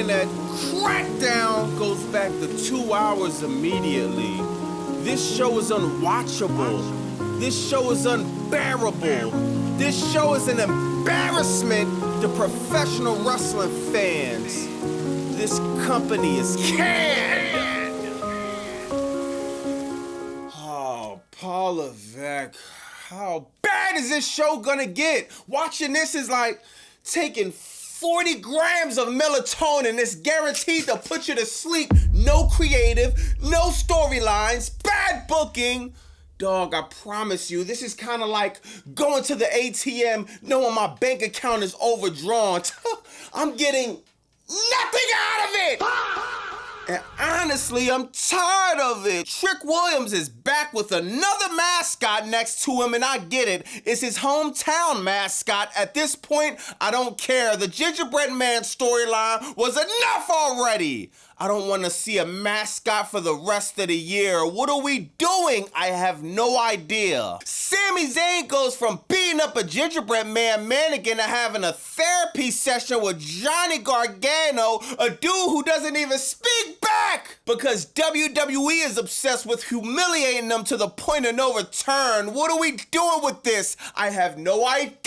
saying that Crackdown goes back to 2 hours immediately. This show is unwatchable. This show is unbearable. This show is an embarrassment to professional wrestling fans. This company is canned. Oh, Paul Levesque. How bad is this show gonna get? Watching this is like taking 40 grams of melatonin. It's guaranteed to put you to sleep. No creative, no storylines, bad booking. Dog, I promise you, this is kind of like going to the ATM knowing my bank account is overdrawn. I'm getting nothing out of it! And honestly, I'm tired of it. Trick Williams is back with another mascot next to him, and I get it. It's his hometown mascot. At this point, I don't care. The Gingerbread Man storyline was enough already. I don't want to see a mascot for the rest of the year. What are we doing? I have no idea. Sami Zayn goes from beating up a Gingerbread Man mannequin to having a therapy session with Johnny Gargano, a dude who doesn't even speak back, because WWE is obsessed with humiliating them to the point of no return. What are we doing with this? I have no idea.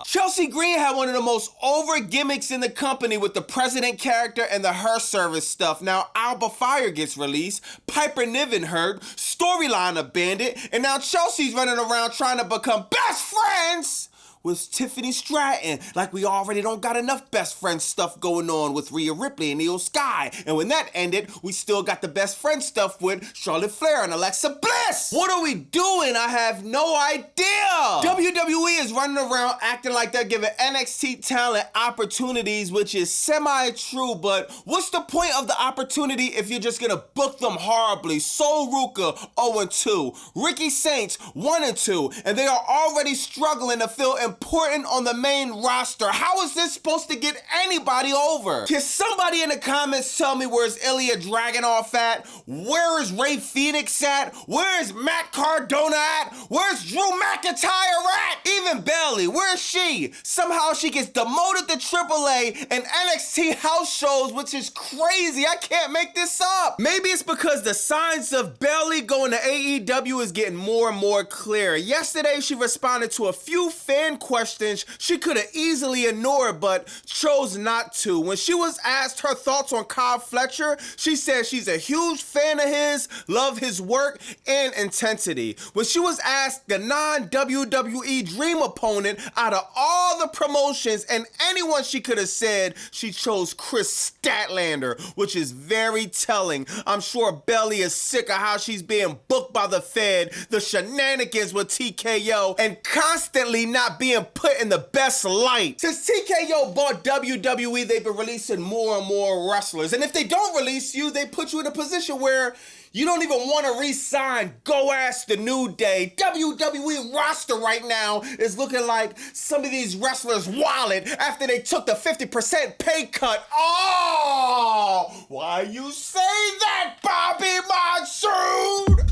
Chelsea Green had one of the most over gimmicks in the company with the president character and the Her Service stuff. Now Alba Fire gets released, Piper Niven hurt, storyline abandoned, and now Chelsea's running around trying to become best friends with Tiffany Stratton, like we already don't got enough best friend stuff going on with Rhea Ripley and Io Sky. And when that ended, we still got the best friend stuff with Charlotte Flair and Alexa Bliss. What are we doing? I have no idea. WWE is running around acting like they're giving NXT talent opportunities, which is semi-true, but what's the point of the opportunity if you're just gonna book them horribly? Sol Ruka, 0-2. Ricky Saints, 1-2. And they are already struggling to feel important on the main roster. How is this supposed to get anybody over? Can somebody in the comments tell me where's Ilya Dragunov at? Where is Ray Phoenix at? Where is Matt Cardona at? Where's Drew McIntyre at? Even Bayley, where's she? Somehow she gets demoted to AAA and NXT house shows, which is crazy. I can't make this up. Maybe it's because the signs of Bayley going to AEW is getting more and more clear. Yesterday, she responded to a few fan questions she could have easily ignored, but chose not to. When she was asked her thoughts on Kyle Fletcher, she said she's a huge fan of his, love his work and intensity. When she was asked the non-WWE dream opponent out of all the promotions and anyone she could have said, she chose Chris Statlander, which is very telling. I'm sure Bayley is sick of how she's being booked by the Fed, the shenanigans with TKO, and constantly not being put in the best light. Since TKO bought WWE, they've been releasing more and more wrestlers. And if they don't release you, they put you in a position where you don't even want to re-sign. Go ask the New Day. WWE roster right now is looking like some of these wrestlers' wallet after they took the 50% pay cut. Oh, why you say that, Bobby Monsoon?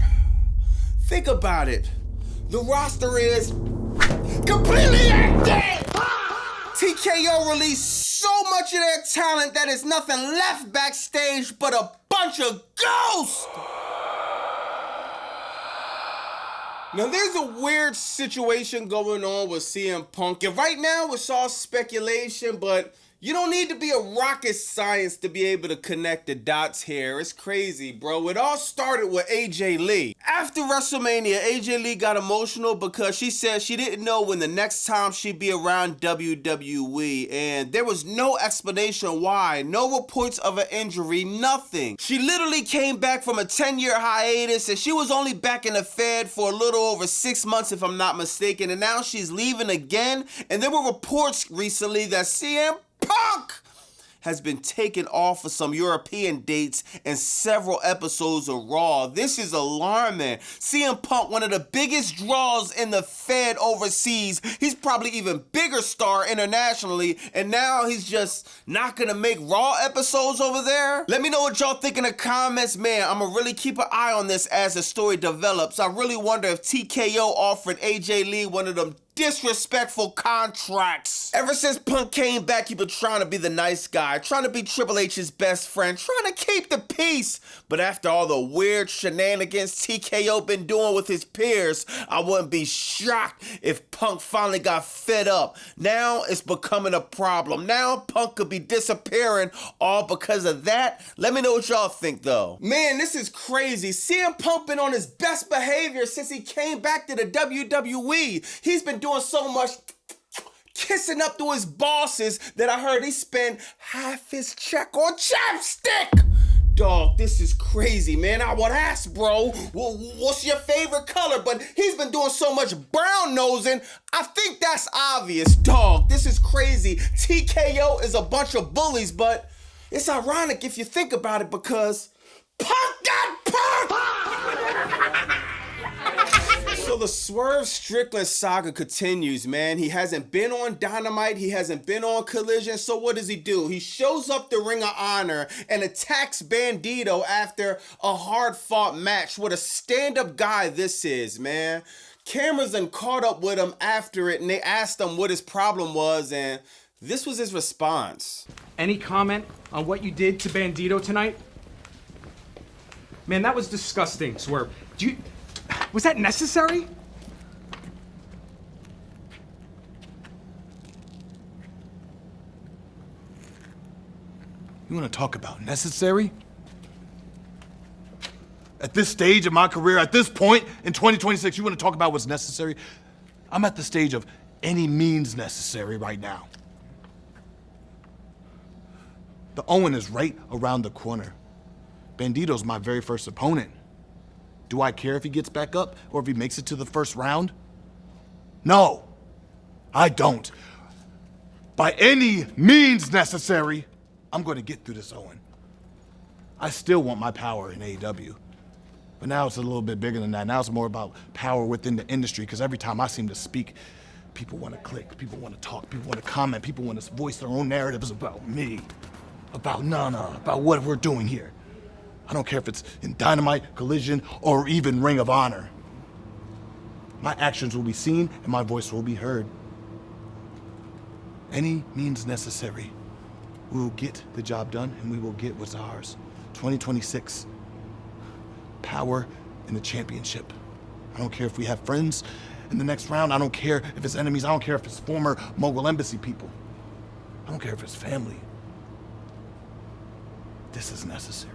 Think about it. The roster is completely empty! TKO released so much of their talent that there's nothing left backstage but a bunch of ghosts! Now there's a weird situation going on with CM Punk, and right now it's all speculation, but you don't need to be a rocket science to be able to connect the dots here. It's crazy, bro. It all started with AJ Lee. After WrestleMania, AJ Lee got emotional because she said she didn't know when the next time she'd be around WWE, and there was no explanation why. No reports of an injury, nothing. She literally came back from a 10-year hiatus, and she was only back in the Fed for a little over 6 months, if I'm not mistaken, and now she's leaving again. And there were reports recently that CM Punk has been taken off of some European dates and several episodes of Raw. This is alarming. CM Punk, one of the biggest draws in the Fed overseas. He's probably even bigger star internationally, and now he's just not gonna make Raw episodes over there? Let me know what y'all think in the comments. Man, I'm gonna really keep an eye on this as the story develops. I really wonder if TKO offered AJ Lee one of them disrespectful contracts. Ever since Punk came back, he been trying to be the nice guy, trying to be Triple H's best friend, trying to keep the peace. But after all the weird shenanigans TKO been doing with his peers, I wouldn't be shocked if Punk finally got fed up. Now it's becoming a problem. Now Punk could be disappearing all because of that. Let me know what y'all think though. Man, this is crazy. CM Punk been on his best behavior since he came back to the WWE. He's been doing so much kissing up to his bosses that I heard he spent half his check on chapstick. Dog, this is crazy, man. I would ask, bro, what's your favorite color? But he's been doing so much brown nosing, I think that's obvious. Dog, this is crazy. TKO is a bunch of bullies, but it's ironic if you think about it because Punk got punked! So the Swerve Strickland saga continues, man. He hasn't been on Dynamite. He hasn't been on Collision. So what does he do? He shows up to Ring of Honor and attacks Bandito after a hard-fought match. What a stand-up guy this is, man. Cameras done caught up with him after it, and they asked him what his problem was, and this was his response. Any comment on what you did to Bandito tonight? Man, that was disgusting, Swerve. Was that necessary? You want to talk about necessary? At this stage of my career, at this point in 2026, you want to talk about what's necessary? I'm at the stage of any means necessary right now. The Owen is right around the corner. Bandito's my very first opponent. Do I care if he gets back up or if he makes it to the first round? No, I don't. By any means necessary, I'm going to get through this, Owen. I still want my power in AEW. But now it's a little bit bigger than that. Now it's more about power within the industry, because every time I seem to speak, people want to click, people want to talk, people want to comment, people want to voice their own narratives about me, about Nana, about what we're doing here. I don't care if it's in Dynamite, Collision, or even Ring of Honor. My actions will be seen and my voice will be heard. Any means necessary. We will get the job done and we will get what's ours. 2026. Power in the championship. I don't care if we have friends in the next round. I don't care if it's enemies. I don't care if it's former Mogul Embassy people. I don't care if it's family. This is necessary.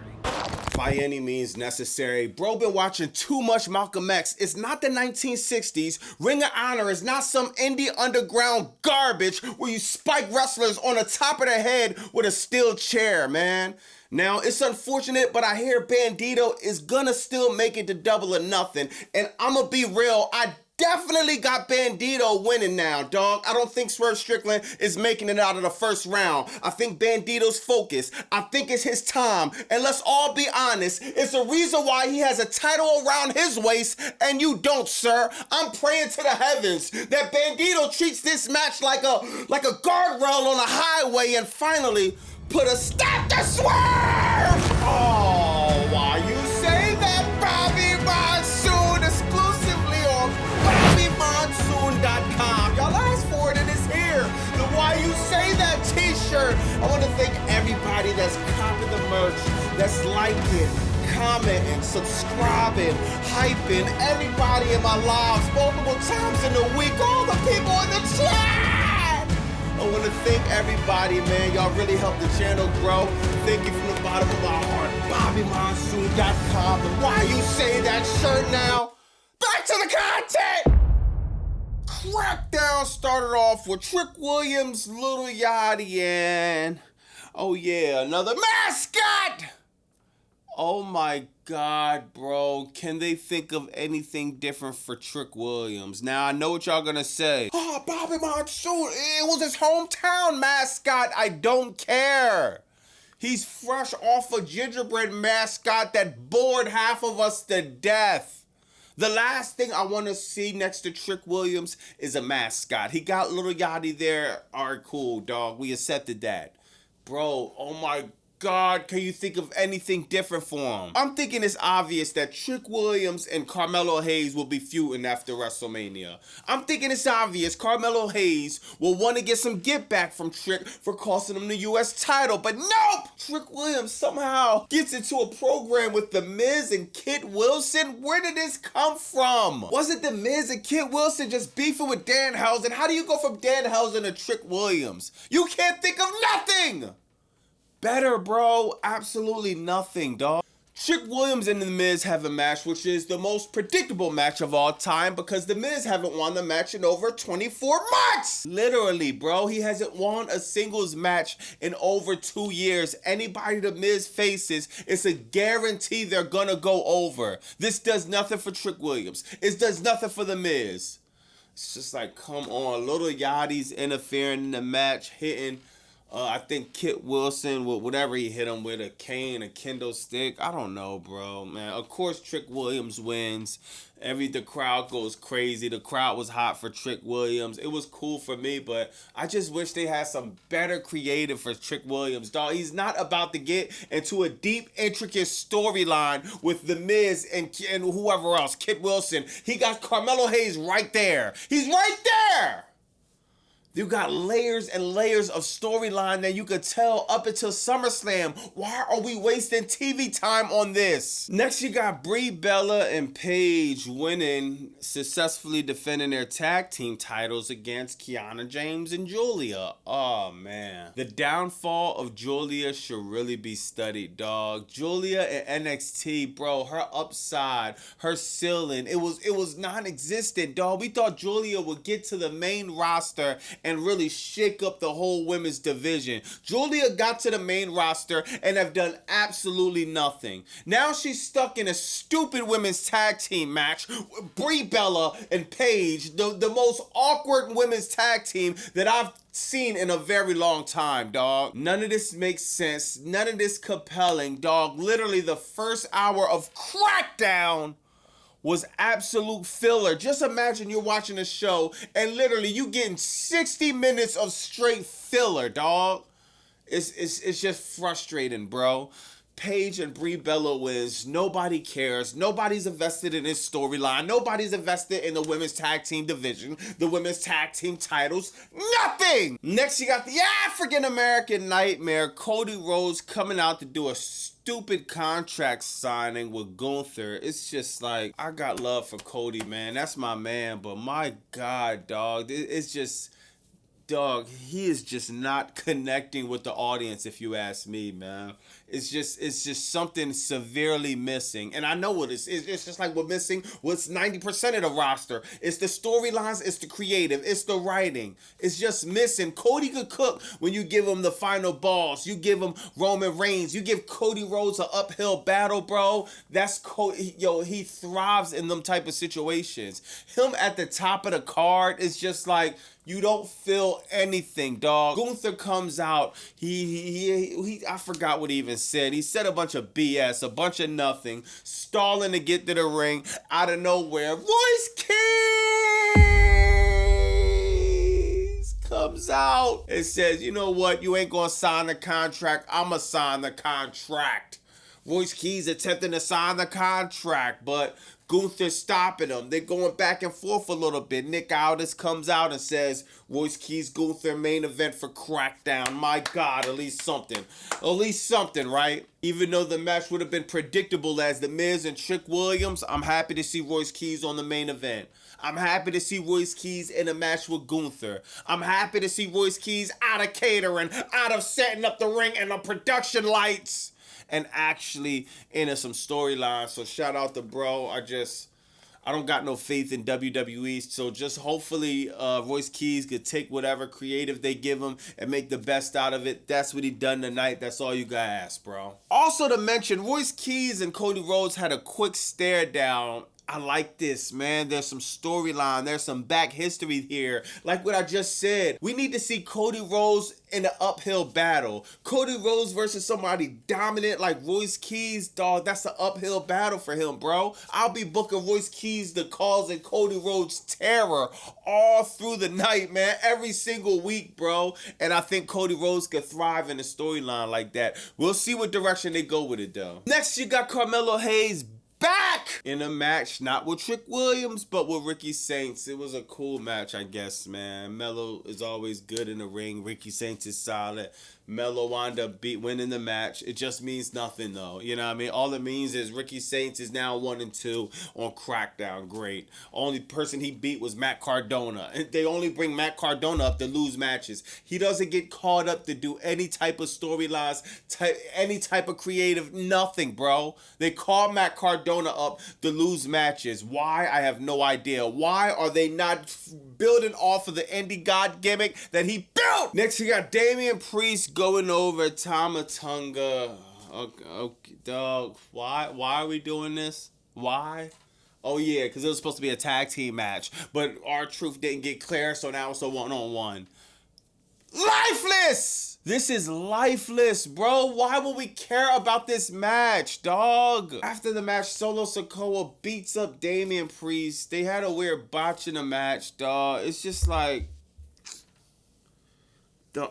By any means necessary. Bro been watching too much Malcolm X. It's not the 1960s. Ring of Honor is not some indie underground garbage where you spike wrestlers on the top of their head with a steel chair, man. Now, it's unfortunate, but I hear Bandito is gonna still make it to Double or Nothing. And I'ma be real, I definitely got Bandito winning now, dog. I don't think Swerve Strickland is making it out of the first round. I think Bandito's focused. I think it's his time. And let's all be honest, it's the reason why he has a title around his waist and you don't, sir. I'm praying to the heavens that Bandito treats this match like a guardrail on a highway and finally put a stop to Swerve! Oh, why you say that, Bobby Monsoon? Exclusively on BobbyMonsoon.com. Y'all asked for it and it's here. The Why You Say That t-shirt. I want to thank everybody that's copping the merch, that's liking, commenting, subscribing, hyping, everybody in my lives multiple times in the week, all the people in the chat. I want to thank everybody, man. Y'all really helped the channel grow. Thank you from the bottom of my heart. BobbyMonsoon.com. And Why You Say That shirt now. Back to the content. Crackdown started off with Trick Williams, Little Yachty, and oh yeah, another mascot. Oh my God, bro. Can they think of anything different for Trick Williams? Now, I know what y'all gonna say. Oh, Bobby Monsoon, it was his hometown mascot. I don't care. He's fresh off a gingerbread mascot that bored half of us to death. The last thing I want to see next to Trick Williams is a mascot. He got Little Yachty there. All right, cool, dog. We accepted that. Bro, oh my God, can you think of anything different for him? I'm thinking it's obvious that Trick Williams and Carmelo Hayes will be feuding after WrestleMania. I'm thinking it's obvious Carmelo Hayes will want to get some get back from Trick for costing him the US title, but nope! Trick Williams somehow gets into a program with The Miz and Kit Wilson. Where did this come from? Wasn't The Miz and Kit Wilson just beefing with Danhausen? How do you go from Danhausen to Trick Williams? You can't think of nothing better, bro. Absolutely nothing, dog. Trick Williams and The Miz have a match which is the most predictable match of all time because The Miz haven't won the match in over 24 months. Literally, bro. He hasn't won a singles match in over 2 years. Anybody The Miz faces, it's a guarantee they're gonna go over. This does nothing for Trick Williams. It does nothing for The Miz. It's just like, come on. Little Yachty's interfering in the match, hitting I think Kit Wilson with whatever he hit him with, a cane, a kendo stick. I don't know, bro, man. Of course, Trick Williams wins. The crowd goes crazy. The crowd was hot for Trick Williams. It was cool for me, but I just wish they had some better creative for Trick Williams, dog. He's not about to get into a deep, intricate storyline with The Miz and whoever else, Kit Wilson. He got Carmelo Hayes right there. He's right there. You got layers and layers of storyline that you could tell up until SummerSlam. Why are we wasting TV time on this? Next, you got Brie Bella and Paige winning, successfully defending their tag team titles against Kiana James and Julia. Oh, man. The downfall of Julia should really be studied, dog. Julia in NXT, bro, her upside, her ceiling, it was non-existent, dog. We thought Julia would get to the main roster and really shake up the whole women's division. Julia got to the main roster and have done absolutely nothing. Now she's stuck in a stupid women's tag team match with Brie Bella and Paige, the most awkward women's tag team that I've seen in a very long time, dog. None of this makes sense. None of this compelling, dog. Literally the first hour of Crackdown was absolute filler. Just imagine you're watching a show and literally you getting 60 minutes of straight filler, dog. It's just frustrating, bro. Paige and Brie Bella wins. Nobody cares. Nobody's invested in this storyline. Nobody's invested in the women's tag team division, the women's tag team titles. Nothing! Next, you got the African American Nightmare, Cody Rhodes, coming out to do a stupid contract signing with Gunther. It's just like, I got love for Cody, man. That's my man, but my God, dog. It's just, dog, he is just not connecting with the audience, if you ask me, man. It's just something severely missing. And I know what it's just like we're missing what's 90% of the roster. It's the storylines, it's the creative, it's the writing. It's just missing. Cody could cook when you give him the final boss. You give him Roman Reigns. You give Cody Rhodes an uphill battle, bro. That's Cody. Yo, he thrives in them type of situations. Him at the top of the card is just like, you don't feel anything, dog. Gunther comes out. He I forgot what he even said. He said a bunch of BS, a bunch of nothing, stalling to get to the ring out of nowhere. Royce Keys comes out and says, you know what? You ain't gonna sign the contract. I'ma sign the contract. Royce Keys attempting to sign the contract, but Gunther stopping him. They're going back and forth a little bit. Nick Aldis comes out and says, Royce Keys, Gunther, main event for Crackdown. My God, at least something. At least something, right? Even though the match would have been predictable as The Miz and Trick Williams, I'm happy to see Royce Keys on the main event. I'm happy to see Royce Keys in a match with Gunther. I'm happy to see Royce Keys out of catering, out of setting up the ring and the production lights, and actually into some storylines. So shout out to bro. I don't got no faith in WWE. So just hopefully Royce Keys could take whatever creative they give him and make the best out of it. That's what he done tonight. That's all you gotta ask, bro. Also to mention, Royce Keys and Cody Rhodes had a quick stare down I like this, man. There's some storyline. There's some back history here. Like what I just said, we need to see Cody Rhodes in an uphill battle. Cody Rhodes versus somebody dominant like Royce Keys, dog. That's an uphill battle for him, bro. I'll be booking Royce Keys to causing Cody Rhodes terror all through the night, man. Every single week, bro. And I think Cody Rhodes could thrive in a storyline like that. We'll see what direction they go with it, though. Next, you got Carmelo Hayes back in a match, not with Trick Williams, but with Ricky Saints. It was a cool match, I guess, man. Melo is always good in the ring. Ricky Saints is solid. Melo wound up winning the match. It just means nothing, though. You know what I mean? All it means is Ricky Saints is now 1-2 on Crackdown. Great. Only person he beat was Matt Cardona. And they only bring Matt Cardona up to lose matches. He doesn't get caught up to do any type of storylines, any type of creative, nothing, bro. They call Matt Cardona up to lose matches. Why? I have no idea. Why are they not building off of the indie god gimmick that he built? Next, you got Damian Priest going over Tama Tonga. Okay, dog. Why are we doing this? Why? Oh yeah, because it was supposed to be a tag team match, but R-Truth didn't get clear, so now it's a one-on-one. Lifeless! This is lifeless, bro. Why would we care about this match, dog? After the match, Solo Sikoa beats up Damian Priest. They had a weird botch in the match, dog. It's just like,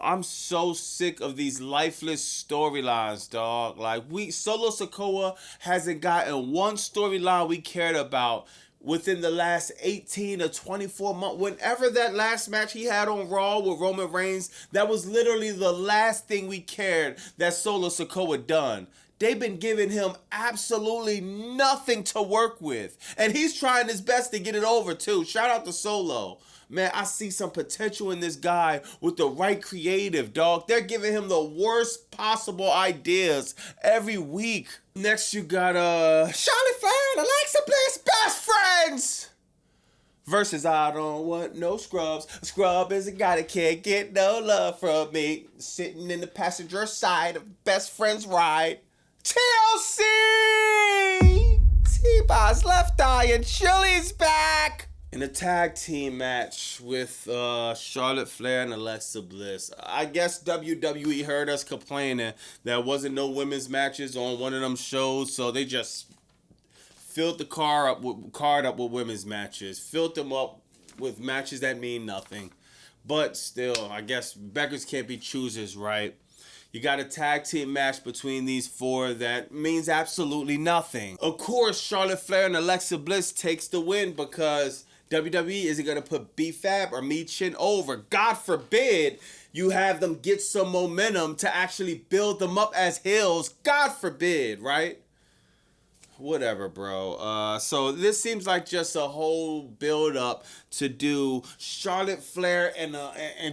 I'm so sick of these lifeless storylines, dog. Like, Solo Sikoa hasn't gotten one storyline we cared about within the last 18 or 24 months. Whenever that last match he had on Raw with Roman Reigns, that was literally the last thing we cared that Solo Sikoa done. They've been giving him absolutely nothing to work with. And he's trying his best to get it over, too. Shout out to Solo. Man, I see some potential in this guy with the right creative, dog. They're giving him the worst possible ideas every week. Next, you got Charlotte Flair and Alexa Bliss, best friends, versus I don't want no scrubs. A scrub is a guy that can't get no love from me. Sitting in the passenger side of best friends ride. TLC! T-Bob's left eye and Chili's back! In a tag team match with Charlotte Flair and Alexa Bliss. I guess WWE heard us complaining there wasn't no women's matches on one of them shows, so they just filled the card up with women's matches. Filled them up with matches that mean nothing. But still, I guess beggars can't be choosers, right? You got a tag team match between these four that means absolutely nothing. Of course, Charlotte Flair and Alexa Bliss takes the win because WWE isn't going to put B-Fab or Michin over. God forbid you have them get some momentum to actually build them up as heels. God forbid, right? Whatever, bro. So this seems like just a whole build-up to do Charlotte Flair and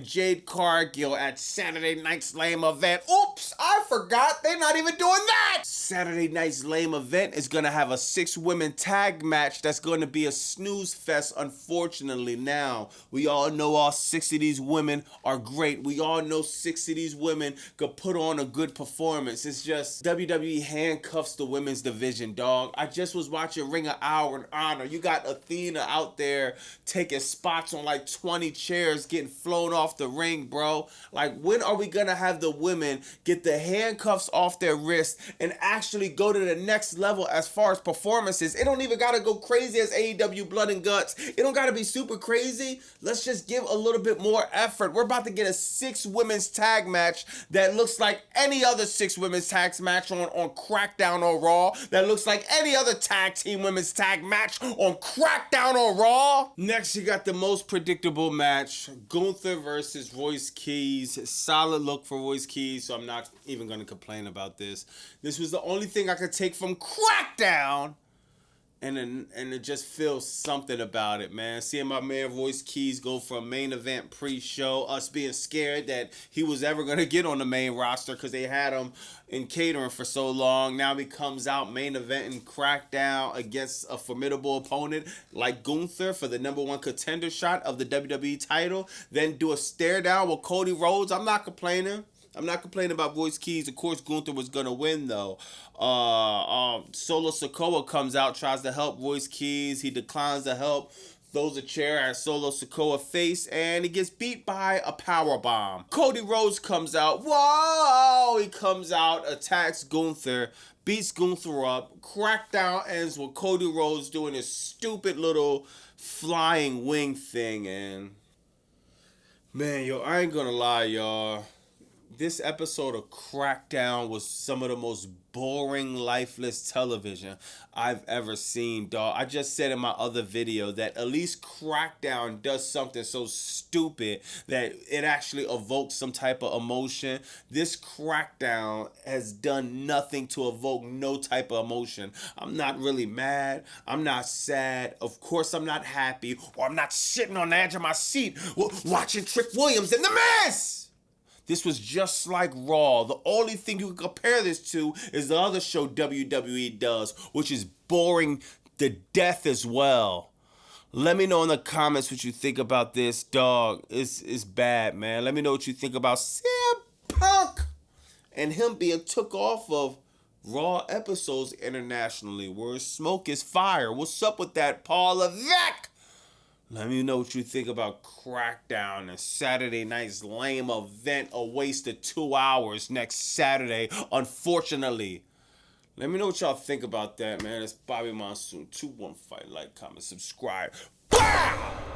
Jade Cargill at Saturday Night's Lame Event. Oops, I forgot. They're not even doing that. Saturday Night's Lame Event is going to have a 6-women tag match that's going to be a snooze fest, unfortunately. Now, we all know all 6 of these women are great. We all know 6 of these women could put on a good performance. It's just WWE handcuffs the women's division, dog. I just was watching Ring of Honor. You got Athena out there taking spots on like 20 chairs, getting flown off the ring, bro. Like, when are we gonna have the women get the handcuffs off their wrists and actually go to the next level as far as performances? It don't even gotta go crazy as AEW Blood and Guts. It don't gotta be super crazy. Let's just give a little bit more effort. We're about to get a 6 women's tag match that looks like any other 6 women's tag match on Crackdown or Raw. That looks like any other tag team women's tag match on Crackdown or Raw. Next, you got the most predictable match, Gunther versus Royce Keys. Solid look for Royce Keys, so I'm not even going to complain about this. This was the only thing I could take from Crackdown, and it just feels something about it, man. Seeing my man Royce Keys go from main event pre-show, us being scared that he was ever going to get on the main roster because they had him in catering for so long. Now he comes out main event and Crackdown against a formidable opponent like Gunther for the #1 contender shot of the WWE title. Then do a stare down with Cody Rhodes. I'm not complaining. I'm not complaining about Royce Keys. Of course, Gunther was gonna win though. Solo Sikoa comes out, tries to help Royce Keys. He declines the help, throws a chair at Solo Sikoa's face, and he gets beat by a power bomb. Cody Rhodes comes out. Whoa! He comes out, attacks Gunther, beats Gunther up. Crackdown ends with Cody Rhodes doing his stupid little flying wing thing, and man, yo, I ain't gonna lie, y'all. This episode of Crackdown was some of the most boring, lifeless television I've ever seen, dog. I just said in my other video that at least Crackdown does something so stupid that it actually evokes some type of emotion. This Crackdown has done nothing to evoke no type of emotion. I'm not really mad. I'm not sad. Of course, I'm not happy. Or I'm not sitting on the edge of my seat watching Trick Williams and The Miz. This was just like Raw. The only thing you can compare this to is the other show WWE does, which is boring to death as well. Let me know in the comments what you think about this, dog. It's bad, man. Let me know what you think about CM Punk and him being took off of Raw episodes internationally, where smoke is fire. What's up with that, Paul Levesque? Let me know what you think about Crackdown and Saturday night's lame event, a waste of 2 hours next Saturday, unfortunately. Let me know what y'all think about that, man. It's Bobby Monsoon. 215, like, comment, subscribe. Bah!